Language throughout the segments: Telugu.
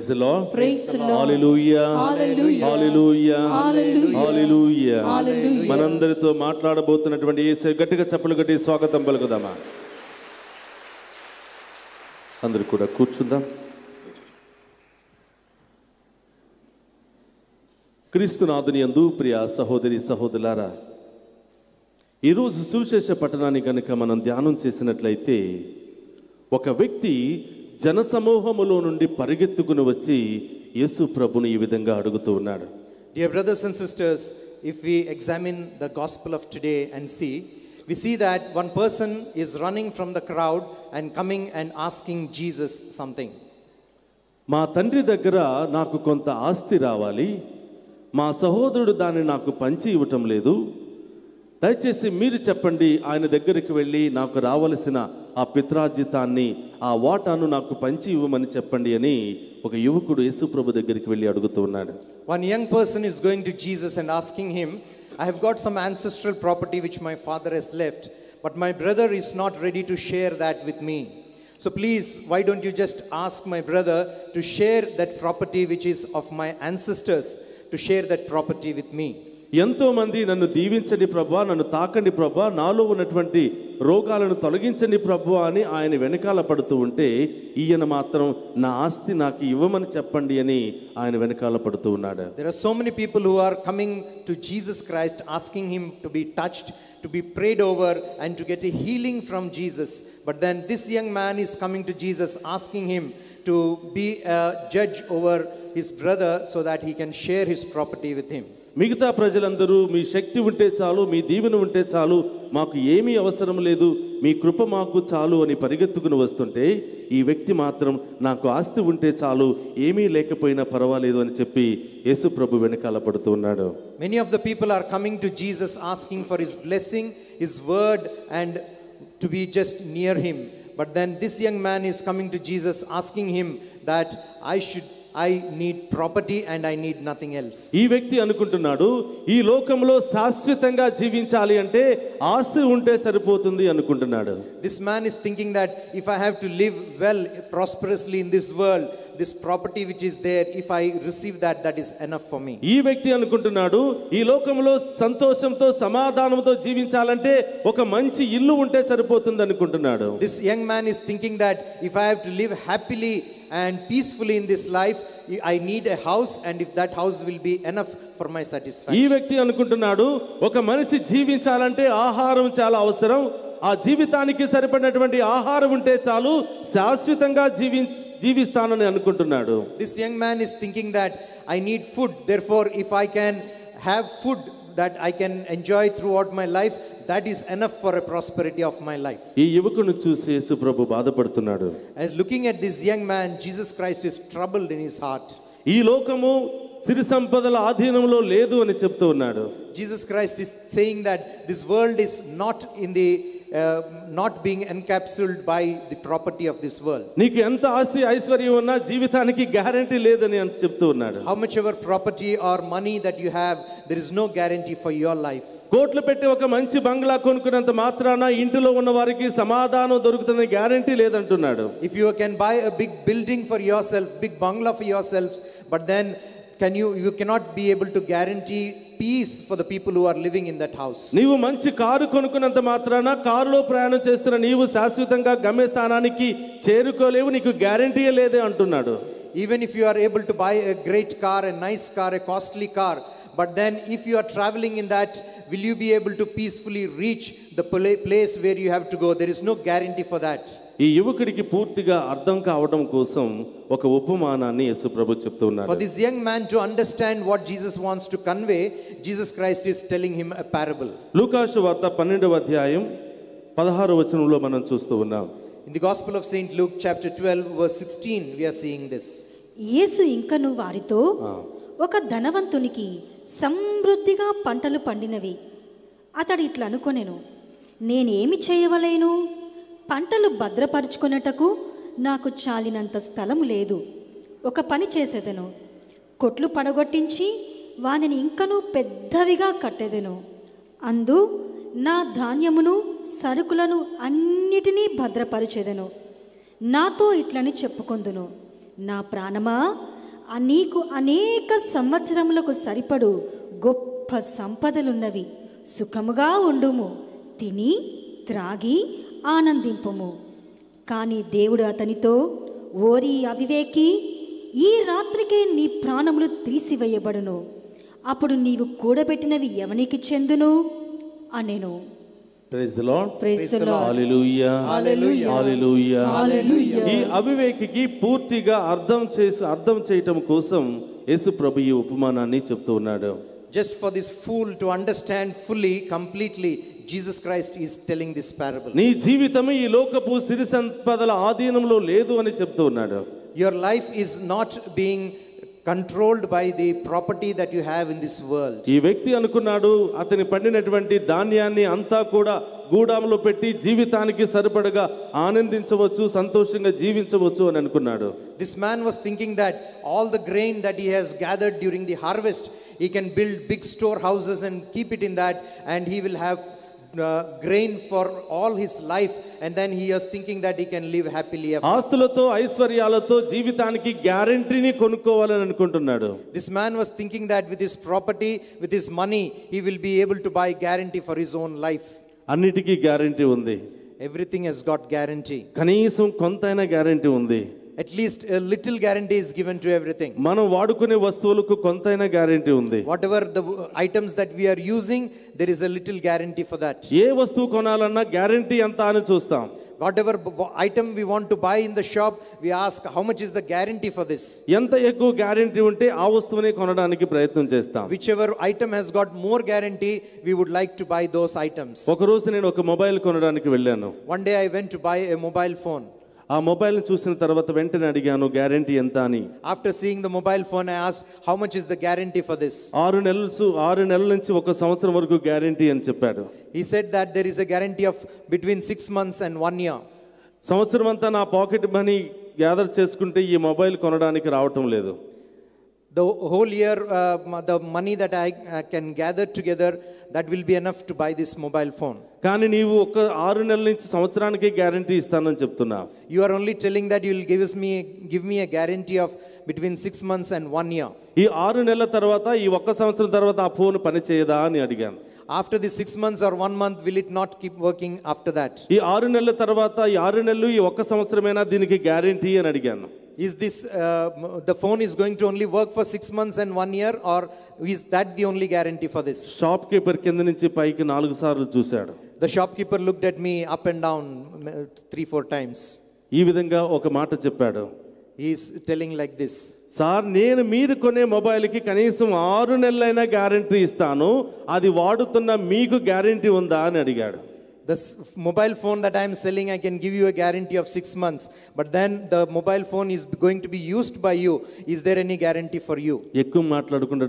Praise the Lord. Praise the Lord. Hallelujah. Hallelujah. Hallelujah. Hallelujah. Hallelujah. Hallelujah. మనందరితో మాట్లాడబోతున్నటువంటి యేసు గట్టిగా చప్పలు కొట్టి స్వాగతం పలుకుదామా. అందరూ కూడా కూర్చుందాం. క్రీస్తునాథుని యందు ప్రియ సహోదరి సహోదరులారా, ఈరోజు సువిశేష పట్టణాన్ని కనుక మనం ధ్యానం చేసినట్లయితే ఒక వ్యక్తి జనసమూహములో నుండి పరిగెత్తుకుని వచ్చి యేసు ప్రభుని ఈ విధంగా అడుగుతూ ఉన్నాడు. Dear brothers and sisters, if we examine the gospel of today and we see that one person is running from the crowd and coming and asking Jesus something. మా తండ్రి దగ్గర నాకు కొంత ఆస్తి రావాలి, మా సహోదరుడు దాన్ని నాకు పంచి ఇవ్వటం లేదు, దయచేసి మీరు చెప్పండి, ఆయన దగ్గరికి వెళ్ళి నాకు రావలసిన ఆ పిత్రార్జితాన్ని, ఆ వాటాను నాకు పంచి ఇవ్వమని చెప్పండి అని ఒక యువకుడు యేసుప్రభు దగ్గరికి వెళ్ళి అడుగుతూ ఉన్నాడు. One young person is going to Jesus and asking him, I have got some ancestral property which my father has left, but my brother is not ready to share that with me. So please, why don't you just ask my brother to share that property which is of my ancestors, to share that property with me. ఎంతో మంది నన్ను దీవించండి ప్రభువా, నన్ను తాకండి ప్రభువా, నాలో ఉన్నటువంటి రోగాలను తొలగించండి ప్రభువా అని ఆయన వెనకాల పడుతూ ఉంటే, ఈయన మాత్రం నా ఆస్తి నాకు ఇవ్వమని చెప్పండి అని ఆయన వెనకాల పడుతూ ఉన్నాడు. There are so many people who are coming to Jesus Christ asking him to be touched, to be prayed over and to get a healing from Jesus. But then this young man is coming to Jesus asking him to be a judge over his brother so that he can share his property with him. మిగతా ప్రజలందరూ మీ శక్తి ఉంటే చాలు, మీ దీవెన ఉంటే చాలు, మాకు ఏమీ అవసరం లేదు, మీ కృప మాకు చాలు అని పరిగెత్తుకుని వస్తుంటే, ఈ వ్యక్తి మాత్రం నాకు ఆస్తి ఉంటే చాలు, ఏమీ లేకపోయినా పర్వాలేదు అని చెప్పి యేసు ప్రభు వెనకాల పడుతూ ఉన్నాడు. Many of the people are coming to Jesus asking for his blessing, his word, and to be just near him. But then this young man is coming to Jesus asking him that I need property and I need nothing else. ఈ వ్యక్తి అనుకుంటున్నాడు, ఈ లోకంలో శాశ్వతంగా జీవించాలి అంటే ఆస్తి ఉంటే సరిపోతుంది అనుకుంటున్నాడు. This man is thinking that if I have to live well, prosperously in this world, this property which is there, if I receive that, that is enough for me. ఈ వ్యక్తి అనుకుంటున్నాడు, ఈ లోకంలో సంతోషంతో సమాధానంతో జీవించాలంటే ఒక మంచి ఇల్లు ఉంటే సరిపోతుంది అనుకుంటున్నాడు. This young man is thinking that if I have to live happily and peacefully in this life, I need a house, and if that house will be enough for my satisfaction. ఈ వ్యక్తి అనుకుంటున్నాడు, ఒక మనిషి జీవించాలంటే ఆహారం చాలా అవసరం, ఆ జీవితానికి సరిపడినటువంటి ఆహారం ఉంటే చాలు, శాశ్వతంగా జీవిస్తానని అనుకుంటున్నాడు. This young man is thinking that I need food, therefore if I can have food that I can enjoy throughout my life, that is enough for a prosperity of my life. ఈ యువకుని చూసి యేసు ప్రభు బాధపడుతున్నాడు. As looking at this young man, Jesus Christ is troubled in his heart. ఈ లోకము సిరి సంపదల ఆధీనంలో లేదు అని చెప్తూ ఉన్నాడు. Jesus Christ is saying that this world is not in the not being encapsulated by the property of this world. నీకు ఎంత ఆస్తి ఐశ్వర్యం ఉన్నా జీవితానికి గ్యారెంటీ లేదని చెప్తూ ఉన్నాడు. How much ever property or money that you have, there is no guarantee for your life. కోట్లు పెట్టి ఒక మంచి బంగ్లా కొనుక్కున్నంత మాత్రాన ఇంటిలో ఉన్న వారికి సమాధానం దొరుకుతుందని guarantee లేదంటున్నాడు. If you can buy a big building for yourself, big bungalow for yourselves, but then you cannot be able to guarantee peace for the people who are living in that house. నీవు మంచి కారు కొనుక్కున్నంత మాత్రాన కారులో ప్రయాణం చేస్తున్న నీవు శాశ్వతంగా గమ్యస్థానానికి చేరుకోలేవు, నీకు గ్యారెంటీ లేదే అంటున్నాడు. Even if you are able to buy a great car, a nice car, a costly car, but then if you are traveling in that, will you be able to peacefully reach the place where you have to go? There is no guarantee for that. ఈ యువకుడికి పూర్తిగా అర్థం కావడం కోసం ఒక ఉపమానాన్ని యేసు ప్రభు చెప్తూ ఉన్నారు. For this young man to understand what Jesus wants to convey, Jesus Christ is telling him a parable. లూకాసు వార్త 12వ అధ్యాయం 16వ వచనంలో మనం చూస్తూ ఉన్నాం. In the Gospel of Saint Luke chapter 12 verse 16 we are seeing this. యేసు ఇంకను వారితో, ఒక ధనవంతునికి సమృద్ధిగా పంటలు పండినవి. అతడు ఇట్లా అనుకొనెను, నేనేమి చేయవలేను? పంటలు భద్రపరుచుకొనుటకు నాకు చాలినంత స్థలము లేదు. ఒక పని చేసేదను, కొట్లు పడగొట్టించి వానిని ఇంకనూ పెద్దవిగా కట్టెదెను. అందు నా ధాన్యమును సరుకులను అన్నిటినీ భద్రపరిచెదను. నాతో ఇట్లని చెప్పుకొందును, నా ప్రాణమా నీకు అనేక సంవత్సరములకు సరిపడు గొప్ప సంపదలున్నవి, సుఖముగా ఉండుము, తిని త్రాగి ఆనందింపుము. కానీ దేవుడు అతనితో, ఓరి అవివేకి, ఈ రాత్రికే నీ ప్రాణములు తీసివేయబడును, అప్పుడు నీవు కూడబెట్టినవి ఎవనికి చెందును అనెను. Praise the lord. Praise the lord. Hallelujah. Hallelujah. Hallelujah. Hallelujah. ఈ అవివేకికి పూర్తిగా అర్థం చేయటం కోసం యేసు ప్రభు ఈ ఉపమానాన్ని చెప్తూ ఉన్నాడు. Just for this fool to understand fully, completely, Jesus Christ is telling this parable. నీ జీవితం ఈ లోకపు సిరి సంపదల ఆధీనంలో లేదు అని చెప్తూ ఉన్నాడు. Your life is not being controlled by the property that you have in this world. ఈ వ్యక్తి అనుకున్నాడు అతని పండినటువంటి ధాన్యాన్ని అంతా కూడా గూడాంలో పెట్టి జీవితానికి సరిపడగా ఆనందించవచ్చు, సంతోషంగా జీవించవచ్చు అని అనుకున్నాడు. This man was thinking that all the grain that he has gathered during the harvest, he can build big storehouses and keep it in that, and he will have grain for all his life, and then he was thinking that he can live happily ever. ఆస్తులతో ఐశ్వర్యాలతో జీవితానికి గ్యారెంటీని కొనుక్కోవాలని అనుకుంటున్నాడు. This man was thinking that with his property, with his money, he will be able to buy guarantee for his own life. అన్నిటికీ గ్యారెంటీ ఉంది, Everything has got guarantee. కనీసం కొంతైనా గ్యారెంటీ ఉంది. At least a little guarantee is given to everything. మనం వాడుకునే వస్తువులకు కొంతైనా గ్యారెంటీ ఉంది. Whatever the items that we are using, there is a little guarantee for that. ఏ వస్తువు కొనాలన్నా గ్యారెంటీ ఎంత అని చూస్తాం. Whatever item we want to buy in the shop, we ask how much is the guarantee for this. ఎంత ఎక్కువ గ్యారెంటీ ఉంటే ఆ వస్తువుని కొనడానికి ప్రయత్నం చేస్తాం. Whichever item has got more guarantee, we would like to buy those items. ఒక రోజు నేను ఒక మొబైల్ కొనడానికి వెళ్ళాను. One day I went to buy a mobile phone. ఆ మొబైల్ని చూసిన తర్వాత వెంటనే అడిగాను గ్యారెంటీ ఎంత అని. After seeing the mobile phone, I asked how much is the guarantee for this. 6 నెలల నుంచి 1 సంవత్సరం వరకు గ్యారెంటీ అని చెప్పాడు. He said that there is a guarantee of between 6 months and 1 year. సంవత్సరం అంతా నా పాకెట్ మనీ గ్యాదర్ చేసుకుంటే ఈ మొబైల్ కొనడానికి రావటం లేదు. The whole year, the money that I can gather together, that will be enough to buy this mobile phone. కానీ నీవు ఒక 6 నెలల నుంచి సంవత్సరానికి గ్యారెంటీ ఇస్తానని చెప్తున్నావు. You are only telling that you will give me a guarantee of between 6 months and 1 year. ఈ 6 నెలల తర్వాత ఈ 1 సంవత్సరం తర్వాత ఆ ఫోన్ పని చేయదా అని అడిగాను. After the 6 months or 1 month, will it not keep working after that? ఈ 6 నెలల తర్వాత ఈ 6 నెలలు ఈ 1 సంవత్సరమైనా దీనికి గ్యారెంటీ అని అడిగాను. Is this the phone is going to only work for 6 months and 1 year, or is that the only guarantee for this? Shop keeper కింద నుంచి పైకి 4 సార్లు చూశాడు. The shopkeeper looked at me up and down 3-4 times. ఈ విధంగా ఒక మాట చెప్పాడు. He is telling like this. Sir, నేను మీరు కొనే మొబైల్కి కనీసం 6 నెలలైనా గ్యారెంటీ ఇస్తాను, అది వాడుతున్న మీకు గ్యారెంటీ ఉందా అని అడిగాడు. The mobile phone that I am selling, I can give you a guarantee of 6 months. But then the mobile phone is going to be used by you. Is there any guarantee for you? ఎక్కువ మాట్లాడకుండా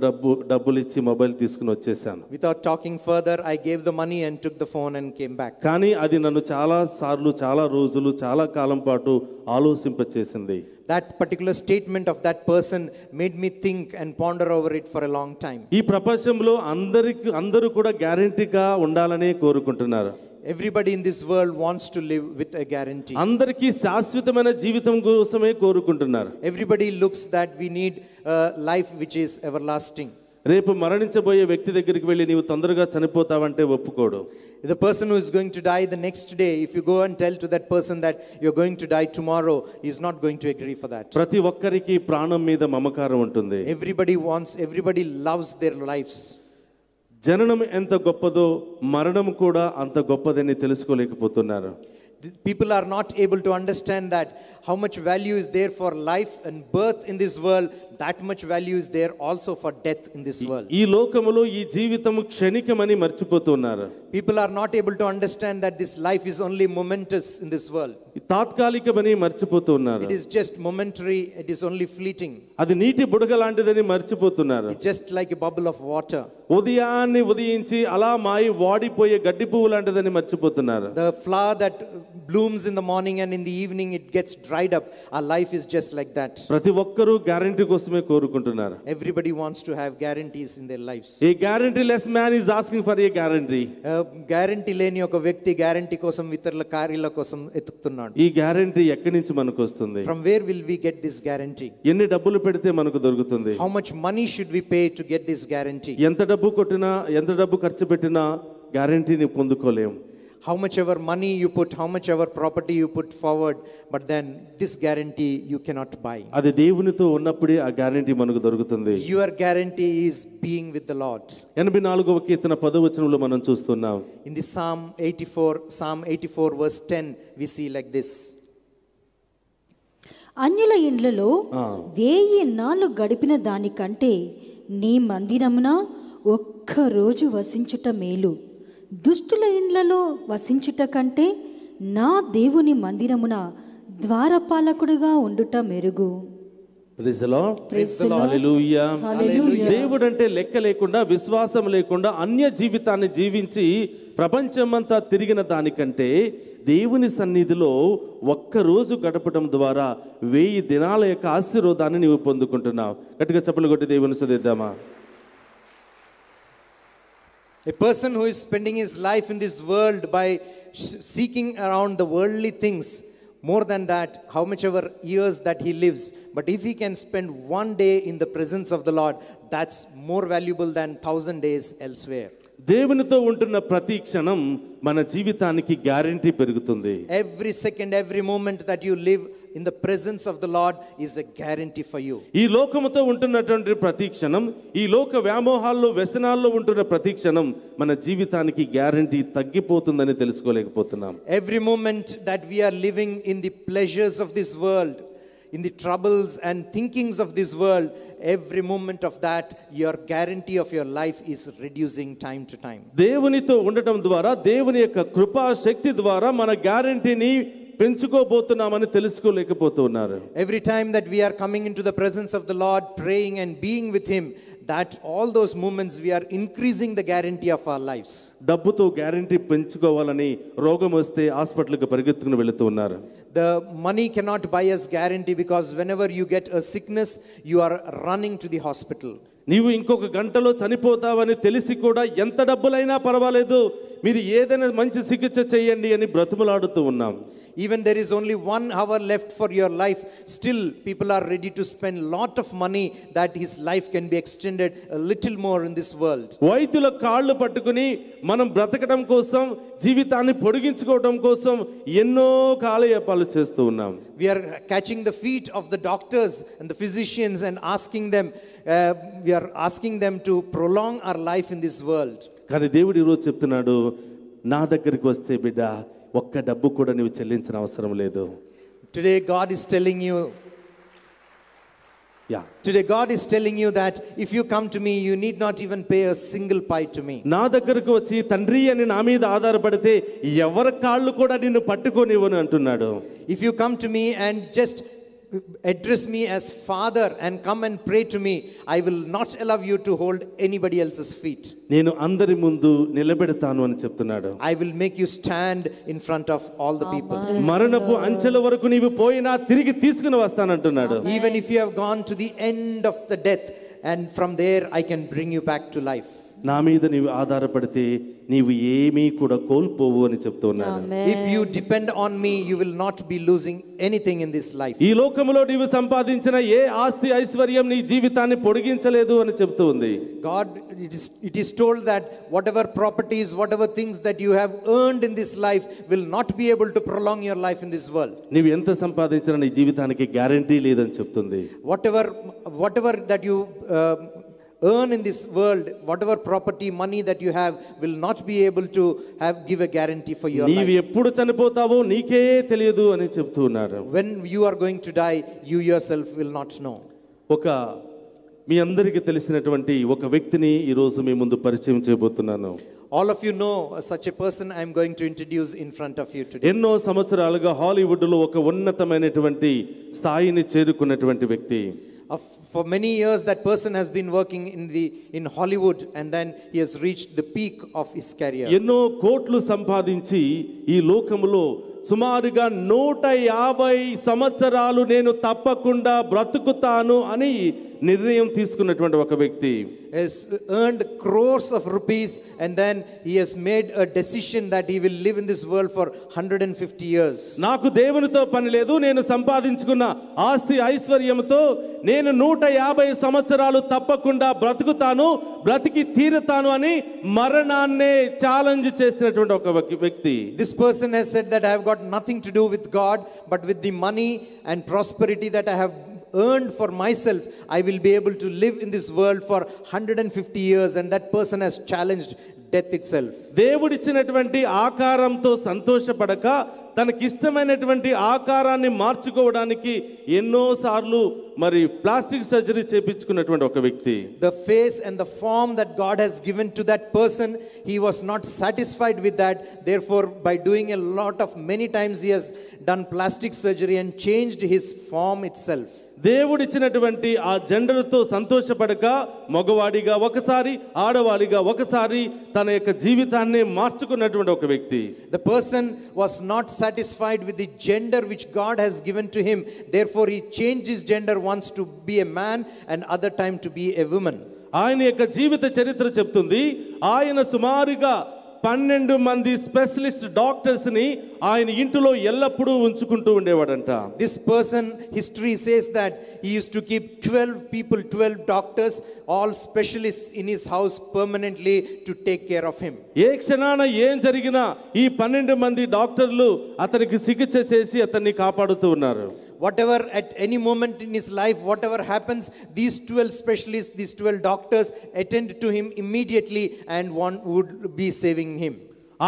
డబ్బులు ఇచ్చి మొబైల్ తీసుకుని వచ్చేసాను. Without talking further, I gave the money and took the phone and came back. కానీ అది నన్ను చాలా సార్లు, చాలా రోజులు, చాలా కాలం పాటు ఆలోచింపచేసింది. That particular statement of that person made me think and ponder over it for a long time. ఈ ప్రపంచంలో అందరూ కూడా గ్యారెంటీగా ఉండాలని కోరుకుంటున్నారు. Everybody in this world wants to live with a guarantee. అందరికీ శాశ్వతమైన జీవితం కోసమే కోరుకుంటున్నారు. Everybody looks that we need a life which is everlasting. రేపు మరణించబోయే వ్యక్తి దగ్గరికి వెళ్ళి నీవు తొందరగా చనిపోతావంటే ఒప్పుకోడు. The person who is going to die the next day, if you go and tell to that person that you're going to die tomorrow, he is not going to agree for that. ప్రతి ఒక్కరికి ప్రాణం మీద మమకారం ఉంటుంది. Everybody loves their lives. జననం ఎంత గొప్పదో మరణం కూడా అంత గొప్పదని తెలుసుకోలేకపోతున్నారు. People are not able to understand that how much value is there for life and birth in this world, that much value is there also for death in this world. ఈ లోకములో ఈ జీవితం క్షణికమని మర్చిపోతున్నారు. People are not able to understand that this life is only momentous in this world. తాత్కాలికమని మర్చిపోతున్నారు. It is just momentary, it is only fleeting. అది నీటి బుడగ లాంటిదని మర్చిపోతున్నారు. It's just like a bubble of water. ఉదయాన్ని ఉదయించి అలా మాయి వాడిపోయే గడ్డి పువ్వు లాంటిదని మర్చిపోతున్నారు. The flower that blooms in the morning and in the evening it gets dried up. Our life is just like that. ప్రతి ఒక్కరూ గ్యారెంటీ కోసమే కోరుకుంటున్నారు. Everybody wants to have guarantees in their lives. A guarantee-less man is asking for a guarantee. Guarantee లేని ఒక వ్యక్తి గ్యారంటీ కోసం ఇతరుల కార్యాల కోసం ఎతుకుతున్నాడు. ఈ గ్యారెంటీ ఎక్కడి నుంచి మనకు వస్తుంది? From where will we get this guarantee? ఎన్ని డబ్బులు పెడితే మనకు దొరుకుతుంది? How much money should we pay to get this guarantee? ఎంత డబ్బు కొట్టినా, ఎంత డబ్బు ఖర్చు పెట్టినా గ్యారెంటీని పొందుకోలేం. How much ever money you put, how much ever property you put forward, but then this guarantee you cannot buy. అది దేవునితో ఉన్నప్పుడే ఆ గ్యారెంటీ మనకు దొరుకుతుంది. Your guarantee is being with the Lord. 84వ కీర్తన 10వ వచనంలో మనం చూస్తున్నాం. In the Psalm 84 verse 10 we see like this. అన్యుల ఇండ్లలో 1000 నాళ్ళు గడిపిన దానికంటే నీ మందిరమున ఒక్క రోజు వసించుట మేలు. దుష్టుల ఇండ్లలో వసించుట కంటే నా దేవుని మందిరమున ద్వారపాలకుడుగా ఉండుట మెరుగు. Praise the Lord. Praise the Lord. Hallelujah. Hallelujah. దేవుడు అంటే లెక్క లేకుండా, విశ్వాసం లేకుండా అన్య జీవితాన్ని జీవించి ప్రపంచమంతా తిరిగిన దానికంటే దేవుని సన్నిధిలో ఒక్కరోజు గడపడం ద్వారా 1000 దినాల యొక్క ఆశీర్వాదాన్ని నీవు పొందుకుంటున్నావు. గట్టిగా చప్పలు కొట్టి దేవుని స్తుతిద్దామా? A person who is spending his life in this world by seeking around the worldly things, more than that, how much ever years that he lives, but if he can spend one day in the presence of the Lord, that's more valuable than 1000 days elsewhere. దేవునితో ఉంటున్న ప్రతి క్షణం మన జీవితానికి గ్యారెంటీ పెరుగుతుంది. Every second, every moment that you live in the presence of the Lord is a guarantee for you. ఈ లోకముతో ఉంటున్నటువంటి ప్రతి క్షణం, ఈ లోక వ్యామోహాల్లో వ్యసనాల్లో ఉంటున్న ప్రతి క్షణం మన జీవితానికి guarantee తగ్గిపోతుందని తెలుసుకోలేకపోతున్నాం. Every moment that we are living in the pleasures of this world, in the troubles and thinkings of this world, every moment of that, your guarantee of your life is reducing time to time. దేవునితో ఉండటం ద్వారా, దేవుని యొక్క కృపా శక్తి ద్వారా మన గ్యారెంటీని పెంచుకోబోతున్నామని తెలుసుకోలేకపోతున్నారు. Every time that we are coming into the presence of the Lord, praying and being with Him, that all those moments we are increasing the guarantee of our lives. డబ్బుతో గ్యారెంటీ పెంచుకోవాలని రోగం వస్తే హాస్పిటల్కి పరిగెత్తుకుని వెళుతూ ఉన్నారు. The money cannot buy us guarantee, because whenever you get a sickness, you are running to the hospital. నీవు ఇంకొక గంటలో చనిపోతావని తెలిసి కూడా ఎంత డబ్బులైనా పర్వాలేదు, మీరు ఏదైనా మంచి చికిత్స చేయండి అని బ్రతుములాడుతూ ఉన్నాం. Even there is only 1 hour left for your life, still people are ready to spend lot of money that his life can be extended a little more in this world. వైద్యుల కాళ్ళు పట్టుకుని మనం బ్రతకడం కోసం, జీవితాన్ని పొడిగించుకోవడం కోసం ఎన్నో కాలయాపాలు చేస్తూ ఉన్నాం. We are catching the feet of the doctors and the physicians and we are asking them to prolong our life in this world. కానీ దేవుడు ఈరోజు చెప్తున్నాడు, నా దగ్గరికి వస్తే బిడ్డ ఒక్క డబ్బు కూడా నీవు చెల్లించిన అవసరం లేదు. Today God is telling you, Today God is telling you that if you come to me, you need not even pay a single pie to me. నా దగ్గరకు వచ్చి తండ్రి అని నా మీద ఆధారపడితే ఎవరి కాళ్ళు కూడా నిన్ను పట్టుకోనివ్వను అంటున్నాడు. If you come to me and just address me as Father and come and pray to me, I will not allow you to hold anybody else's feet. నేను అందరి ముందు నిలబెడతాను అని చెప్తున్నాడు. I will make you stand in front of all the people. మరణపు అంచెల వరకు నీవు పోయినా తిరిగి తీసుకుని వస్తానంటున్నాడు. Even if you have gone to the end of the death, and from there I can bring you back to life. నా మీద నీవు ఆధారపడితే నీవు ఏమీ కూడా కోల్పోవు అని చెప్తున్నాడు. If you depend on me, you will not be losing anything in this life. ఈ లోకములో నీవు సంపాదించిన ఏ ఆస్తి ఐశ్వర్యం నీ జీవితాన్ని పొడిగించలేదు అని చెప్తూ ఉంది. God, it is told that whatever properties, whatever things that you have earned in this life will not be able to prolong your life in this world. నీవు ఎంత సంపాదించినా నీ జీవితానికి గ్యారెంటీ లేదని చెప్తుంది. Whatever that you earn in this world, whatever property, money that you have will not be able to give a guarantee for your నీవు life. ఎప్పుడు చనిపోతావో నీకే తెలియదు అని చెప్తున్నారు. When you are going to die, you yourself will not know. ఒక మీ అందరికీ తెలిసినటువంటి ఒక వ్యక్తిని ఈరోజు మీ ముందు పరిచయం చేయబోతున్నాను. All of you know such a person I am going to introduce in front of you today. ఎన్నో సంవత్సరాలుగా హాలీవుడ్లో ఒక ఉన్నతమైనటువంటి స్థాయిని చేరుకున్నటువంటి వ్యక్తి. For many years, that person has been working in Hollywood, and then he has reached the peak of his career. ఎన్నో కోట్లు సంపాదించి ఈ లోకములో సుమారుగా 150 సంవత్సరాలు నేను తప్పకుండా బ్రతుకుతాను అని నిర్ణయం తీసుకున్నటువంటి ఒక వ్యక్తి. Has earned crores of rupees, and then he has made a decision that he will live in this world for 150 years. నాకు దేవునితో పని లేదు, నేను సంపాదించుకున్న ఆస్తి ఐశ్వర్యంతో నేను 150 సంవత్సరాలు తప్పకుండా బ్రతుకుతాను, బ్రతికి తీరుతాను అని మరణాన్నే ఛాలెంజ్ చేసినటువంటి ఒక వ్యక్తి. This person has said that I have got nothing to do with God, but with the money and prosperity that I have earned for myself, I will be able to live in this world for 150 years, and that person has challenged death itself. దేవుడిచ్చినటువంటి ఆకారంతో సంతోషపడక తనకిష్టమైనటువంటి ఆకారాన్ని మార్చుకోవడానికి ఎన్నోసార్లు మరి ప్లాస్టిక్ సర్జరీ చేపించుకున్నటువంటి ఒక వ్యక్తి. The face and the form that God has given to that person, he was not satisfied with that. Therefore, by doing a lot of many times, he has done plastic surgery and changed his form itself. దేవుడిచ్చినటువంటి ఆ జెండర్తో సంతోషపడక మగవాడిగా ఒకసారి, ఆడవాడిగా ఒకసారి తన యొక్క జీవితాన్ని మార్చుకున్నటువంటి ఒక వ్యక్తి. The person was not satisfied with the gender which God has given to him. Therefore, he changed his gender once to be a man and other time to be a woman. ఆయన యొక్క జీవిత చరిత్ర చెప్తుంది, ఆయన సుమారుగా 12 మంది స్పెషలిస్ట్ డాక్టర్స్ ని ఆయన ఇంటిలో ఎల్లప్పుడూ ఉంచుకుంటూ ఉండేవాడంట. This person, history says that he used to keep 12 people, 12 doctors, all specialists in his house permanently to take care of him. ఏ క్షణాన ఏం జరిగినా ఈ 12 మంది డాక్టర్లు అతనికి చికిత్స చేసి అతన్ని కాపాడుతూ ఉన్నారు. Whatever at any moment in his life, whatever happens, these 12 specialists, these 12 doctors attend to him immediately, and one would be saving him.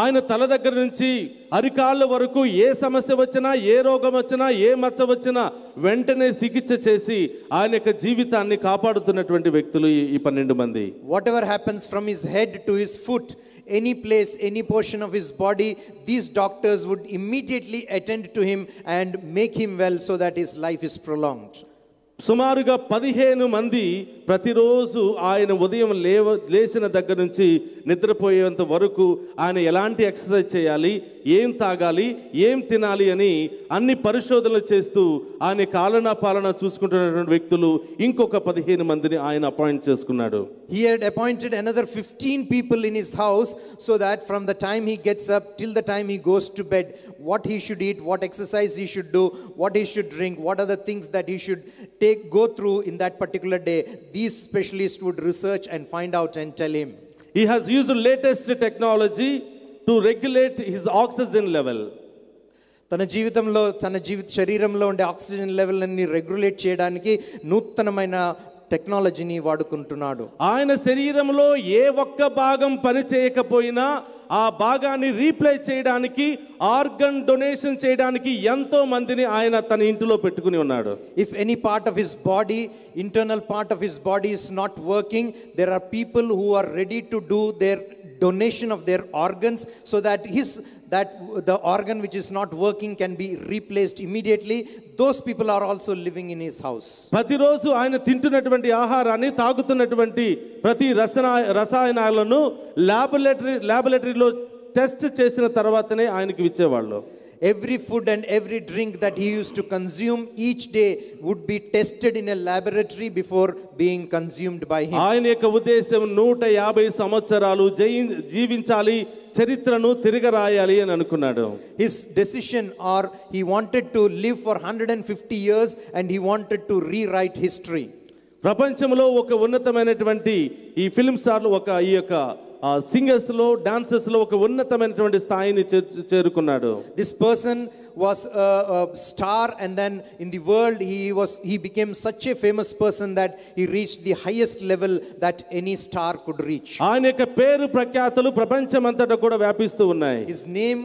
ఆయన తల దగ్గర నుంచి అరికాళ్ళ వరకు ఏ సమస్య వచ్చినా, ఏ రోగం వచ్చినా, ఏ మచ్చ వచ్చినా వెంటనే చికిత్స చేసి ఆయన యొక్క జీవితాన్ని కాపాడుతున్నటువంటి వ్యక్తులు ఈ 12 మంది. Whatever happens from his head to his foot, any place, any portion of his body, these doctors would immediately attend to him and make him well so that his life is prolonged. సుమారుగా 15 మంది ప్రతిరోజు ఆయన ఉదయం లేచిన దగ్గర నుంచి నిద్రపోయేంత వరకు ఆయన ఎలాంటి ఎక్సర్సైజ్ చేయాలి, ఏం తాగాలి, ఏం తినాలి అని అన్ని పరిశోధనలు చేస్తూ ఆయన పాలన చూసుకుంటున్నటువంటి వ్యక్తులు ఇంకొక 15 మందిని ఆయన అపాయింట్ చేసుకున్నాడు. He had appointed another 15 people in his house so that from the time he gets up till the time he goes to bed, what he should eat, what exercise he should do, what he should drink, what are the things that he should go through in that particular day. These specialists would research and find out and tell him. He has used latest technology to regulate his oxygen level. తన జీవితంలో శరీరంలో ఉండే ఆక్సిజన్ లెవెల్ అన్ని రెగ్యులేట్ చేయడానికి నూతనమైన టెక్నాలజీని వాడుకుంటున్నాడు. ఆయన శరీరంలో ఏ ఒక్క భాగం పని చేయకపోయినా ఆ భాగాన్ని రీప్లేస్ చేయడానికి, ఆర్గన్ డొనేషన్ చేయడానికి ఎంతో మందిని ఆయన తన ఇంటిలో పెట్టుకుని ఉన్నాడు. If any part of his body, internal part of his body is not working, there are people who are ready to do their donation of their organs so that the organ which is not working can be replaced immediately. Those people are also living in his house. ప్రతిరోజు ఆయన తింటున్నటువంటి ఆహారాన్ని, తాగుతున్నటువంటి ప్రతి రసాయనాలను ల్యాబొరేటరీలో టెస్ట్ చేసిన తర్వాతనే ఆయనకి ఇచ్చేవాళ్ళు. Every food and every drink that he used to consume each day would be tested in a laboratory before being consumed by him. ఆయన యొక్క ఉద్దేశం 150 సంవత్సరాలు జీవించాలి, చరిత్రను తిరగరాయాలి అని అనుకున్నాడు. His decision, or he wanted to live for 150 years and he wanted to rewrite history. ప్రపంచంలో ఒక ఉన్నతమైనటువంటి ఈ ఫిల్మ్ స్టార్లు ఈ యొక్క సింగర్స్ లో, డాన్సర్స్ లో ఒక ఉన్నతమైనటువంటి స్థాయిని చేరుకున్నాడు. This person was a star, and then in the world he became such a famous person that he reached the highest level that any star could reach. ఆయన యొక్క పేరు ప్రఖ్యాతులు ప్రపంచమంతటా కూడా వ్యాపిస్తూ ఉన్నాయి. His name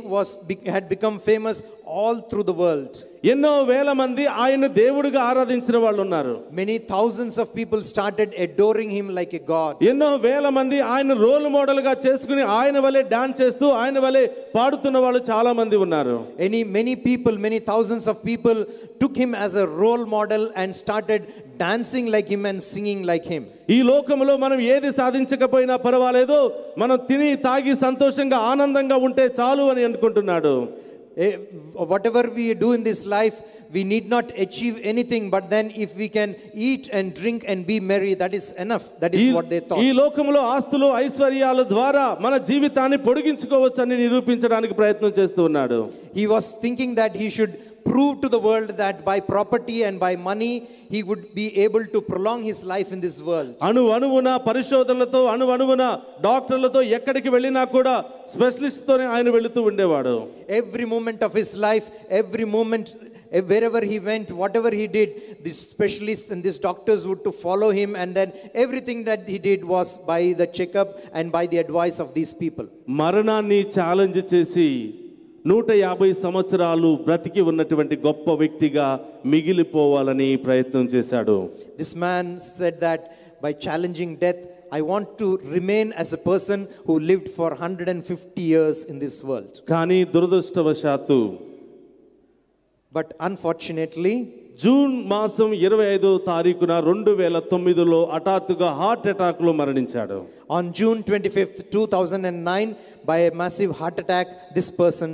had become famous all through the world. ఎన్నో వేల మంది ఆయన దేవుడిగా ఆరాధించిన వాళ్ళు ఉన్నారు. Many thousands of people started adoring him like a god. ఎన్నో వేల మంది ఆయన రోల్ మోడల్ గా చేసుకుని ఆయన వలె డాన్స్ చేస్తూ ఆయన వలె పాడుతున్న వాళ్ళు చాలా మంది ఉన్నారు. Many people, many thousands of people took him as a role model and started dancing like him and singing like him. ఈ లోకంలో మనం ఏది సాధించకపోయినా పర్వాలేదు, మనం తిని తాగి సంతోషంగా ఆనందంగా ఉంటే చాలు అని అనుకుంటున్నాడు. Whatever we do in this life, we need not achieve anything, but then if we can eat and drink and be merry, that is enough. That is what they thought. ఈ లోకంలో ఆస్తులు ఐశ్వర్యాల ద్వారా మన జీవితాన్ని పొడిగించుకోవచ్చని నిరూపించడానికి ప్రయత్నం చేస్తూ ఉన్నాడు. He was thinking that he should prove to the world that by property and by money he would be able to prolong his life in this world. అణువణువున పరిశోధనలతో అణువణువున డాక్టర్లతో ఎక్కడికి వెళ్ళినా కూడా స్పెషలిస్ట్ తోనే ఆయన వెళుతూ ఉండేవాడు. Every moment of his life, every moment, wherever he went, whatever he did, these specialists and these doctors would to follow him, and then everything that he did was by the checkup and by the advice of these people. మరణాన్ని ఛాలెంజ్ చేసి 150 సంవత్సరాలు బ్రతికి ఉన్నటువంటి గొప్ప వ్యక్తిగా మిగిలిపోవాలని ప్రయత్నం చేశాడు. This man said that by challenging death, I want to remain as a person who lived for 150 years in this world. కానీ దురదృష్టవశాత్తు But unfortunately, జూన్ మాసం 25వ తారీఖున 2009లో హఠాత్తుగా హార్ట్ అటాక్ లో మరణించాడు. on June 25th, 2009, by a massive heart attack, this person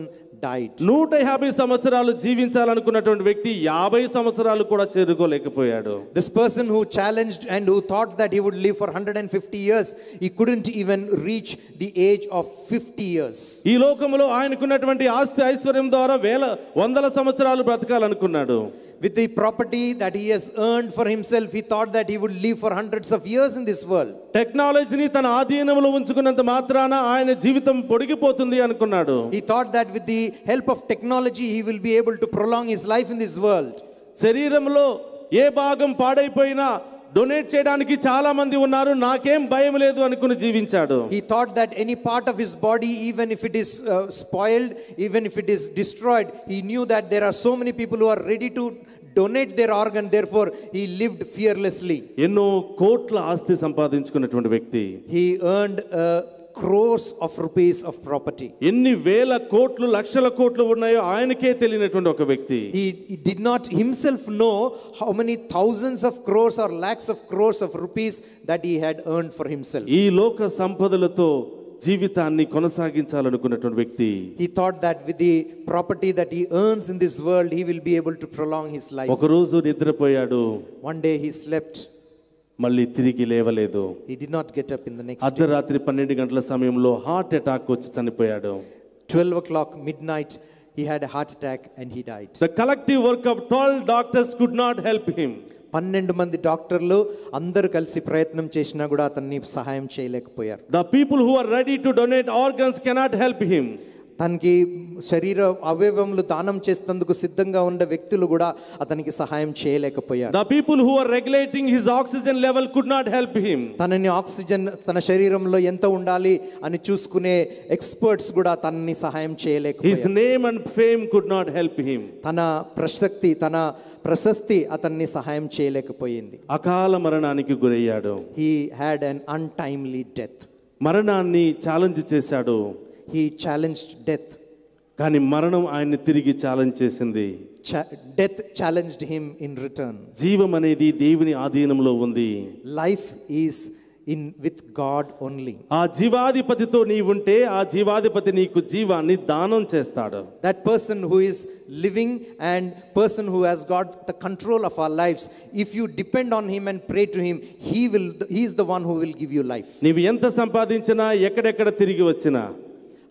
died. 150 సంవత్సరాలు జీవించాలనుకున్నటువంటి వ్యక్తి 50 సంవత్సరాలు కూడా చేరుకోలేకపోయాడు. This person who challenged and who thought that he would live for 150 years, he couldn't even reach the age of 50 years. ఈ లోకంలో ఆయనకున్నటువంటి ఆస్తి ఐశ్వర్యం ద్వారా వందల సంవత్సరాలు బ్రతకాలనుకున్నాడు. With the property that he has earned for himself, he thought that he would live for hundreds of years in this world. టెక్నాలజీని తన ఆధీనంలో ఉంచుకున్నంత మాత్రాన ఆయన జీవితం పొడిగిపోతుంది అనుకున్నాడు. He thought that with the help of technology he will be able to prolong his life in this world. శరీరంలో ఏ భాగం పాడైపోయినా డొనేట్ చేయడానికి చాలా మంది ఉన్నారు, నాకేం భయం లేదు అనుకుని జీవించాడు. He thought that any part of his body, even if it is spoiled, even if it is destroyed, he knew that there are so many people who are ready to donate their organ. Therefore he lived fearlessly. ఎన్నో కోట్ల ఆస్తి సంపాదించుకున్నటువంటి వ్యక్తి. He earned crores of rupees of property. ఎన్ని వేల కోట్లు లక్షల కోట్లు ఉన్నాయో ఆయనకే తెలియనటువంటి ఒక వ్యక్తి. He did not himself know how many thousands of crores or lakhs of crores of rupees that he had earned for himself. ఈ లోక సంపదలతో జీవితాన్ని కొనసాగించాలనుకున్నటువంటి వ్యక్తి. He thought that with the property that he earns in this world, he will be able to prolong his life. ఒక రోజు నిద్రపోయాడు. One day he slept. మళ్ళీ తిరిగి లేవలేదు. He did not get up in the next day. అర్ధరాత్రి 12 గంటల సమయంలో హార్ట్ అటాక్ వచ్చి చనిపోయాడు. 12 o'clock midnight, he had a heart attack and he died. The collective work of 12 doctors could not help him. 12 మంది డాక్టర్లు అందరూ కలిసి ప్రయత్నం చేసినా కూడా అతన్ని సహాయం చేయలేకపోయారు. The people who are ready to donate organs cannot help him. తనకి శరీర అవయవములు దానం చేసేందుకు సిద్ధంగా ఉన్న వ్యక్తులు కూడా అతనికి సహాయం చేయలేకపోయారు. The people who are regulating his oxygen level could not help him. తనని ఆక్సిజన్ తన శరీరంలో ఎంత ఉండాలి అని చూసుకునే ఎక్స్పర్ట్స్ కూడా తనని సహాయం His చేయలేకపోయారు. name and fame could not help him. తన ప్రశస్తి అతన్ని సహాయం చేయలేకపోయింది. అకాల మరణానికి గురయ్యాడు. He had an untimely death. మరణాన్ని ఛాలెంజ్ చేశాడు. He challenged death. కానీ మరణం ఆయన్ని తిరిగి ఛాలెంజ్ చేసింది. Death challenged him in return. జీవం అనేది దేవుని ఆధీనంలో ఉంది. Life is with God only. ఆ జీవాధిపతితో నీవుంటే ఆ జీవాధిపతి నీకు జీవాన్ని దానం చేస్తాడు. That person who is living and person who has got the control of our lives, if you depend on him and pray to him, he is the one who will give you life. నీవు ఎంత సంపాదించినా ఎక్కడెక్కడ తిరిగి వచ్చినా,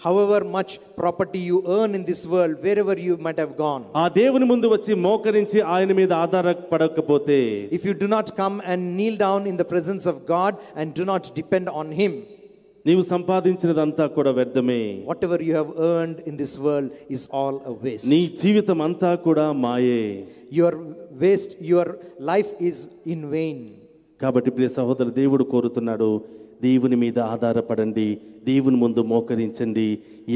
however much property you earn in this world, wherever you might have gone, ఆ దేవుని ముందు వచ్చి మోకరించి ఆయన మీద ఆధారపడకపోతే, if you do not come and kneel down in the presence of God and do not depend on him, నీవు సంపాదించినదంతా కూడా వ్యర్థమే. whatever you have earned in this world is all a waste. నీ జీవితం అంతా కూడా మాయే. Your life is in vain. కాబట్టి ప్రియ సహోదరు, దేవుడు కోరుతున్నాడు, దేవుని మీద ఆధారపడండి, దేవుని ముందు మోకరించండి,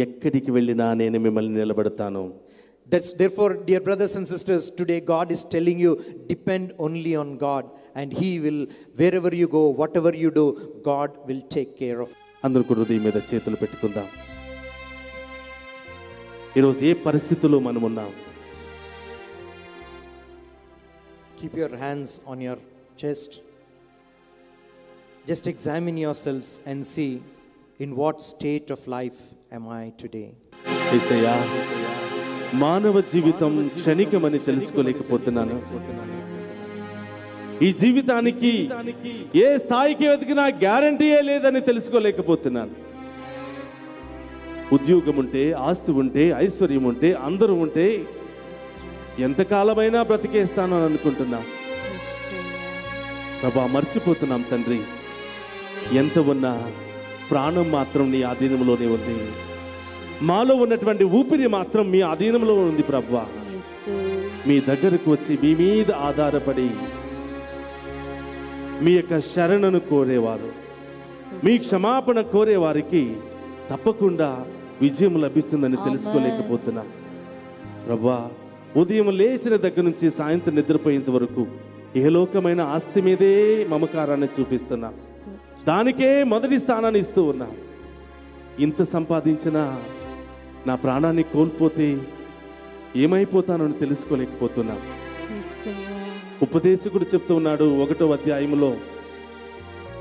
ఎక్కడికి వెళ్ళినా నేను మిమ్మల్ని నిలబెడతాను. Therefore, dear brothers and sisters, today God is telling you, depend only on God, and He will, wherever you go, whatever you do, God will take care of. అందరూ కూడా హృదయం మీద చేతులు పెట్టుకుందాం. ఈరోజు ఏ పరిస్థితుల్లో మనం ఉన్నాం? Keep your hands on your chest. Just examine yourselves and see, in what state of life am I today? యేసయ్యా, మానవ జీవితం క్షణికమని తెలుసుకోలేకపోతున్నాను. ఈ జీవితానికి ఏ స్థాయికి వెతికినా గ్యారంటీయే లేదని తెలుసుకోలేకపోతున్నాను. ఉద్యోగం ఉంటే, ఆస్తి ఉంటే, ఐశ్వర్యం ఉంటే, అందరూ ఉంటే ఎంతకాలమైనా బ్రతికేస్తాను అని అనుకుంటున్నా. ప్రభా, మర్చిపోతున్నాం తండ్రి, ఎంత ఉన్నా ప్రాణం మాత్రం నీ ఆధీనంలోనే ఉంది. మాలో ఉన్నటువంటి ఊపిరి మాత్రం మీ ఆధీనంలో ఉంది. ప్రభువా, మీ దగ్గరకు వచ్చి మీ మీద ఆధారపడి మీ యొక్క శరణను కోరేవారు, మీ క్షమాపణ కోరేవారికి తప్పకుండా విజయం లభిస్తుందని తెలుసుకోలేకపోతున్నా. ప్రభువా, ఉదయం లేచిన దగ్గర నుంచి సాయంత్రం నిద్రపోయేంత వరకు ఏ లోకమైన ఆస్తి మీదే మమకారాన్ని చూపిస్తున్నా. దానికే మొదటి స్థానాన్ని ఇస్తూ ఉన్నా. ఇంత సంపాదించినా నా ప్రాణాన్ని కోల్పోతే ఏమైపోతానని తెలుసుకోలేకపోతున్నా. ఉపదేశకుడు చెప్తూ ఉన్నాడు 1వ అధ్యాయంలో,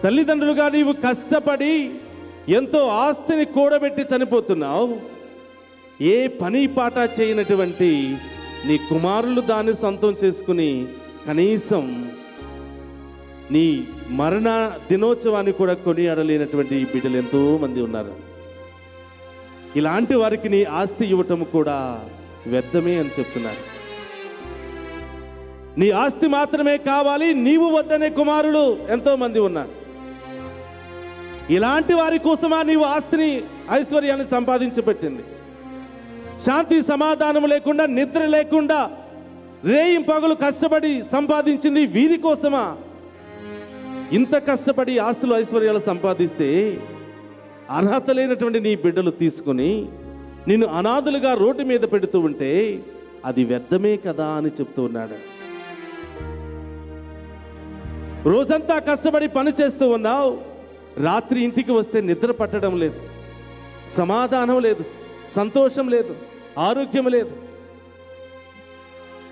తల్లిదండ్రులుగా నీవు కష్టపడి ఎంతో ఆస్తిని కూడబెట్టి చనిపోతున్నావు. ఏ పని పాట చేయనటువంటి నీ కుమారులు దాన్ని సొంతం చేసుకుని కనీసం నీ మరణ దినోత్సవాన్ని కూడా కొనియాడలేనటువంటి బిడ్డలు ఎంతో మంది ఉన్నారు. ఇలాంటి వారికి నీ ఆస్తి ఇవ్వటం కూడా వ్యర్థమే అని చెప్తున్నారు. నీ ఆస్తి మాత్రమే కావాలి, నీవు వద్దనే కుమారులు ఎంతో మంది ఉన్నారు. ఇలాంటి వారి కోసమా నీవు ఆస్తిని, ఐశ్వర్యాన్ని సంపాదించి పెట్టింది? శాంతి సమాధానం లేకుండా, నిద్ర లేకుండా రేయింపగలు కష్టపడి సంపాదించింది వీరి కోసమా? ఇంత కష్టపడి ఆస్తులు ఐశ్వర్యాలు సంపాదిస్తే అర్హత లేనటువంటి నీ బిడ్డలు తీసుకుని నిన్ను అనాథులుగా రోడ్డు మీద పెడుతూ ఉంటే అది వ్యర్థమే కదా అని చెప్తూ ఉన్నాడు. రోజంతా కష్టపడి పని చేస్తూ ఉన్నావు, రాత్రి ఇంటికి వస్తే నిద్ర పట్టడం లేదు, సమాధానం లేదు, సంతోషం లేదు, ఆరోగ్యం లేదు.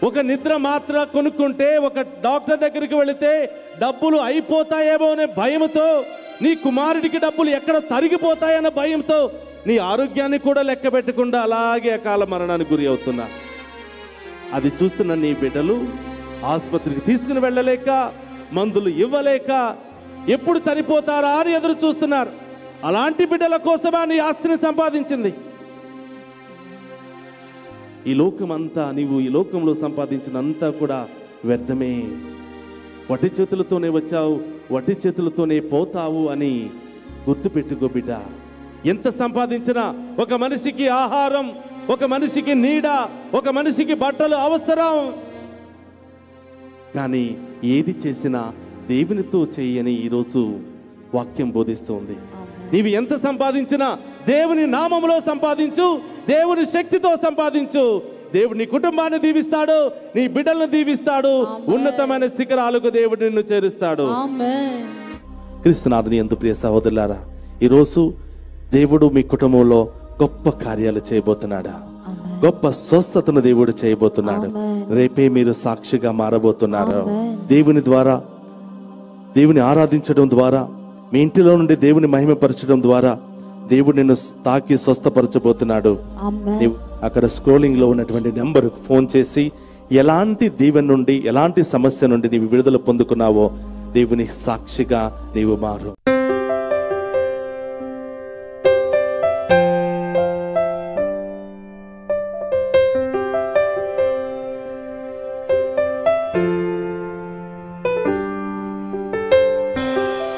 ఒక నిద్ర మాత్ర కొనుక్కుంటే, ఒక డాక్టర్ దగ్గరికి వెళితే డబ్బులు అయిపోతాయేమో అనే భయంతో, నీ కుమారుడికి డబ్బులు ఎక్కడ తరిగిపోతాయన్న భయంతో నీ ఆరోగ్యాన్ని కూడా లెక్క పెట్టకుండా అలాగే అకాల మరణానికి గురి అవుతున్నా. అది చూస్తున్న నీ బిడ్డలు ఆసుపత్రికి తీసుకుని వెళ్ళలేక, మందులు ఇవ్వలేక ఎప్పుడు చనిపోతారా అని ఎదురు చూస్తున్నారు. అలాంటి బిడ్డల కోసమా నీ ఆస్తిని సంపాదించింది? ఈ లోకమంతా, నీవు ఈ లోకంలో సంపాదించినంతా కూడా వ్యర్థమే. వట్టి చేతులతోనే వచ్చావు, వట్టి చేతులతోనే పోతావు అని గుర్తుపెట్టుకో బిడ్డ. ఎంత సంపాదించినా ఒక మనిషికి ఆహారం, ఒక మనిషికి నీడ, ఒక మనిషికి బట్టలు అవసరం. కానీ ఏది చేసినా దేవునితో చేయని ఈరోజు వాక్యం బోధిస్తుంది. నీవు ఎంత సంపాదించినా దేవుని నామములో సంపాదించు, దేవుని శక్తితో సంపాదించు. దేవుడు నీ కుటుంబాన్ని దీవిస్తాడు, నీ బిడ్డలను దీవిస్తాడు, ఉన్నతమైన శిఖరాలకు దేవుడు నిన్ను చేరుస్తాడు. క్రీస్తునాథుని యందు ప్రియ సహోదరులారా, ఈరోజు దేవుడు మీ కుటుంబంలో గొప్ప కార్యాలు చేయబోతున్నాడా? గొప్ప స్వస్థతను దేవుడు చేయబోతున్నాడు. రేపే మీరు సాక్షిగా మారబోతున్నారు. దేవుని ద్వారా, దేవుని ఆరాధించడం ద్వారా, మీ ఇంటిలో నుండి దేవుని మహిమపరచడం ద్వారా దేవుడు నిన్ను తాకి స్వస్థపరచబోతున్నాడు. నీవు అక్కడ స్క్రోలింగ్ లో ఉన్నటువంటి నెంబర్ ఫోన్ చేసి ఎలాంటి దీవెన నుండి, ఎలాంటి సమస్య నుండి నీవు విడుదల పొందుకున్నావో దేవుని సాక్షిగా నీవు మారు.